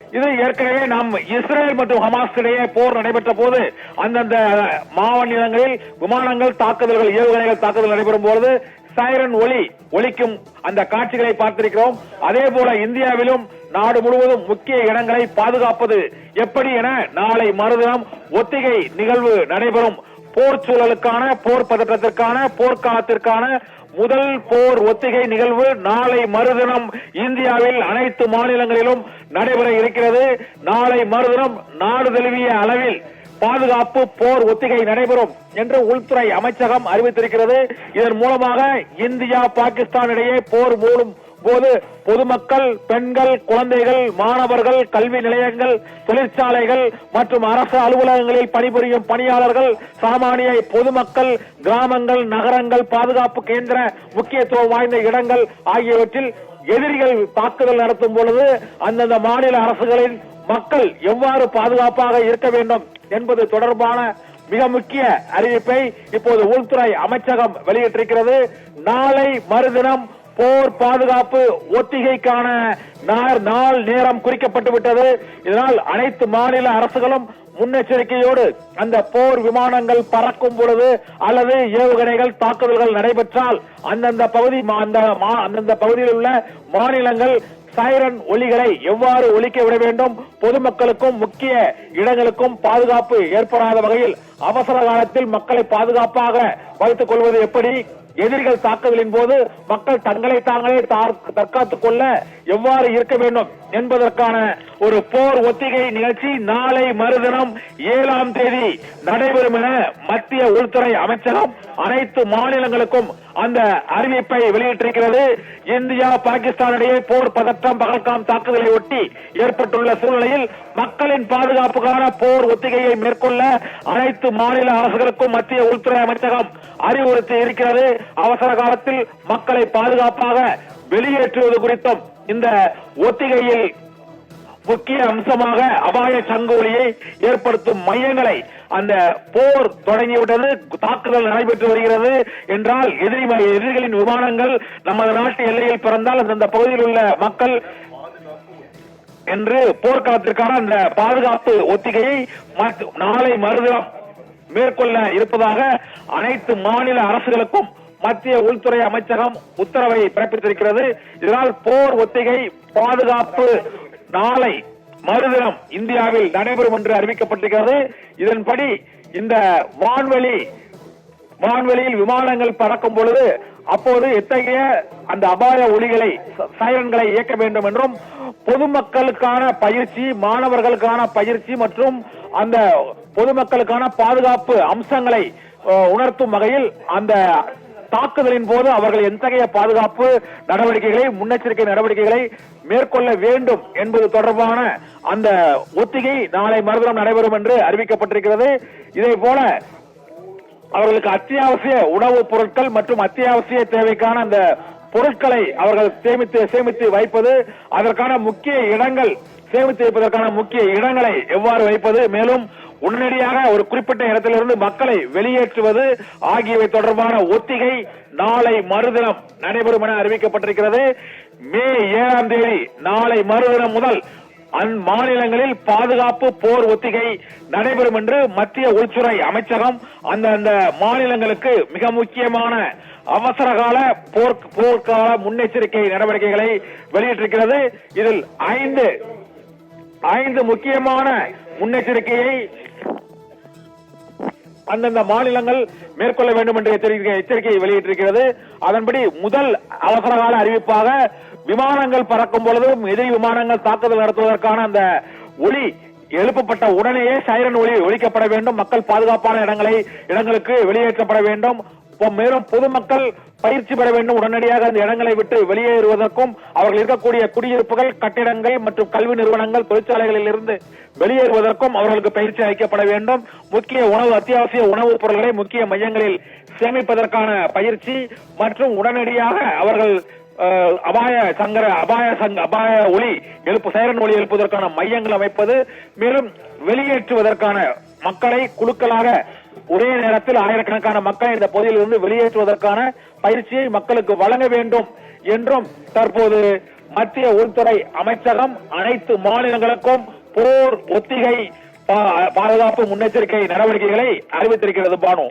இது ஏற்கனவே நாம் இஸ்ரேல் மற்றும் ஹமாஸ் இடையே போர் நடைபெற்ற போது அந்தந்த மாநிலங்களில் விமானங்கள் தாக்குதல்கள், ஏவுகணைகள் தாக்குதல் நடைபெறும் போது சைரன் ஒலிக்கும் அந்த காட்சிகளை பார்த்திருக்கிறோம். அதே போல இந்தியாவிலும் நாடு முழுவதும் முக்கிய இடங்களை பாதுகாப்பது எப்படி என நாளை மறுதினம் ஒத்திகை நிகழ்வு நடைபெறும். போர் சூழலுக்கான, போர் பதற்றத்திற்கான, போர்க்காலத்திற்கான முதல் போர் ஒத்திகை நிகழ்வு நாளை மறுதினம் இந்தியாவில் அனைத்து மாநிலங்களிலும் நடைபெற இருக்கிறது. நாளை மறுதினம் நாடு தழுவிய அளவில் பாதுகாப்பு போர் ஒத்திகை நடைபெறும் என்று உள்துறை அமைச்சகம் அறிவித்திருக்கிறது. இதன் மூலமாக இந்தியா பாகிஸ்தான் இடையே போர் மூடும் போது பொதுமக்கள், பெண்கள், குழந்தைகள், மாணவர்கள், கல்வி நிலையங்கள், தொழிற்சாலைகள் மற்றும் அரசு அலுவலகங்களில் பணிபுரியும் பணியாளர்கள், சாமானிய பொதுமக்கள், கிராமங்கள், நகரங்கள், பாதுகாப்பு கேந்திர முக்கியத்துவம் வாய்ந்த இடங்கள் ஆகியவற்றில் எதிரிகள் தாக்குதல் நடத்தும் பொழுது அந்தந்த மாநில அரசுகளின் மக்கள் எவ்வாறு பாதுகாப்பாக இருக்க வேண்டும் என்பது தொடர்பான மிக முக்கிய அறிவிப்பை இப்போது உள்துறை அமைச்சகம் வெளியிட்டிருக்கிறது. நாளை மறுதினம் போர் பாதுகாப்பு ஒத்திகைக்கான நாள் நேரம் குறிக்கப்பட்டு விட்டது. இதனால் அனைத்து மாநில அரசுகளும் முன்னெச்சரிக்கையோடு அந்த போர் விமானங்கள் பறக்கும் பொழுது அல்லது ஏவுகணைகள் தாக்குதல்கள் நடைபெற்றால் அந்தந்த பகுதியில் உள்ள மாநிலங்கள் சைரன் ஒலிகளை எவ்வாறு ஒலிக்க விட வேண்டும், பொதுமக்களுக்கும் முக்கிய இடங்களுக்கும் பாதுகாப்பு ஏற்படாத வகையில் அவசர காலத்தில் மக்களை பாதுகாப்பாக வைத்துக் கொள்வது எப்படி, எதிரிகள் தாக்குதலின் போது மக்கள் தங்களை தாங்களே தற்காத்துக் கொள்ள எவ்வாறு இருக்க வேண்டும் என்பதற்கான ஒரு போர் ஒத்திகை நிகழ்ச்சி நாளை மறுதினம் 7ஆம் தேதி நடைபெறும் என மத்திய உள்துறை அமைச்சகம் அனைத்து மாநிலங்களுக்கும் அந்த அறிவிப்பை வெளியிட்டிருக்கிறது. இந்தியா பாகிஸ்தான் இடையே போர் பதற்றம், பகல்காம் தாக்குதலை ஒட்டி ஏற்பட்டுள்ள சூழ்நிலையில் மக்களின் பாதுகாப்புக்கான போர் ஒத்திகையை மேற்கொள்ள அனைத்து மாநில அரசுகளுக்கும் மத்திய உள்துறை அமைச்சகம் அறிவுறுத்தி இருக்கிறது. அவசர காலத்தில் மக்களை பாதுகாப்பாக வெளியேற்றுவது குறித்தும் இந்த ஒத்திகையில் முக்கிய அம்சமாக அபாய சங்கொலியை ஏற்படுத்தும் மையங்களை, அந்த போர் தொடங்கிவிட்டது, தாக்குதல் நடைபெற்று வருகிறது என்றால் எதிரிகளின் விமானங்கள் நமது நாட்டு எல்லையில் பிறந்தால் அந்த பகுதியில் உள்ள மக்கள் என்று போர்க்காலத்திற்கான அந்த பாதுகாப்பு ஒத்திகையை நாளை மறுதினம் மேற்கொள்ள இருப்பதாக அனைத்து மாநில அரசுகளுக்கும் மத்திய உள்துறை அமைச்சகம் உத்தரவை பிறப்பித்திருக்கிறது. இதனால் போர் ஒத்திகை பாதுகாப்பு நாளை மறுதினம் இந்தியாவில் நடைபெறும் என்று அறிவிக்கப்பட்டிருக்கிறது. இதன்படி இந்த வான்வெளியில் விமானங்கள் பறக்கும் பொழுது அப்போது எத்தகைய அந்த அபாய ஒலிகளை, சைரன்களை இயக்க வேண்டும் என்றும், பொதுமக்களுக்கான பயிற்சி, மாணவர்களுக்கான பயிற்சி மற்றும் அந்த பொதுமக்களுக்கான பாதுகாப்பு அம்சங்களை உணர்த்தும் வகையில் அந்த தாக்குதலின் போது அவர்கள் எத்தகைய பாதுகாப்பு நடவடிக்கைகளை, முன்னெச்சரிக்கை நடவடிக்கைகளை மேற்கொள்ள வேண்டும் என்பது தொடர்பான அந்த ஒத்திகை நாளை மறுதினம் நடைபெறும் என்று அறிவிக்கப்பட்டிருக்கிறது. இதே போல அவர்களுக்கு அத்தியாவசிய உணவுப் பொருட்கள் மற்றும் அத்தியாவசிய தேவைக்கான அந்த பொருட்களை அவர்கள் சேமித்து வைப்பது, அதற்கான முக்கிய இடங்கள், சேமித்து வைப்பதற்கான முக்கிய இடங்களை எவ்வாறு வைப்பது, மேலும் உடனடியாக ஒரு குறிப்பிட்ட இடத்திலிருந்து மக்களை வெளியேற்றுவது ஆகியவை தொடர்பான ஒத்திகை நாளை மறுதினம் நடைபெறும் என அறிவிக்கப்பட்டிருக்கிறது. மே 7ஆம் தேதி நாளை மறுதினம் முதல் மாநிலங்களில் பாதுகாப்பு போர் ஒத்திகை நடைபெறும் என்று மத்திய உள்துறை அமைச்சகம் அந்தந்த மாநிலங்களுக்கு மிக முக்கியமான அவசரகால போர்க்கால முன்னெச்சரிக்கை நடவடிக்கைகளை வெளியிட்டிருக்கிறது. இதில் 5 முக்கியமான முன்னெச்சரிக்கையை அந்தந்த மாநிலங்கள் மேற்கொள்ள வேண்டும் என்று எச்சரிக்கையை வெளியிட்டிருக்கிறது. அதன்படி முதல் அவசரகால அறிவிப்பாக விமானங்கள் பறக்கும் பொழுதும் எதிரி விமானங்கள் தாக்குதல் நடத்துவதற்கான அந்த ஒலி எழுப்பப்பட்ட உடனேயே சைரன் ஒலி ஒலிக்கப்பட வேண்டும். மக்கள் பாதுகாப்பான இடங்களுக்கு வெளியேற்றப்பட வேண்டும். மேலும் பொதுமக்கள் பயிற்சி பெற வேண்டும். உடனடியாக அந்த இடங்களை விட்டு வெளியேறுவதற்கும், அவர்கள் இருக்கக்கூடிய குடியிருப்புகள், கட்டிடங்கள் மற்றும் கல்வி நிறுவனங்கள், தொழிற்சாலைகளில் இருந்து வெளியேறுவதற்கும் அவர்களுக்கு பயிற்சி அளிக்கப்பட வேண்டும். அத்தியாவசிய உணவுப் பொருட்களை முக்கிய மையங்களில் சேமிப்பதற்கான பயிற்சி மற்றும் உடனடியாக அவர்கள் சைரன் ஒலி எழுப்புவதற்கான மையங்கள் அமைப்பது, மேலும் வெளியேற்றுவதற்கான மக்களை குழுக்களாக ஒரே நேரத்தில் ஆயிரக்கணக்கான மக்களை இந்த பகுதியில் இருந்து வெளியேற்றுவதற்கான பயிற்சியை மக்களுக்கு வழங்க வேண்டும் என்றும் தற்போது மத்திய உள்துறை அமைச்சகம் அனைத்து மாநிலங்களுக்கும் போர் ஒத்திகை பாதுகாப்பு முன்னெச்சரிக்கை நடவடிக்கைகளை அறிவித்திருக்கிறது பானு.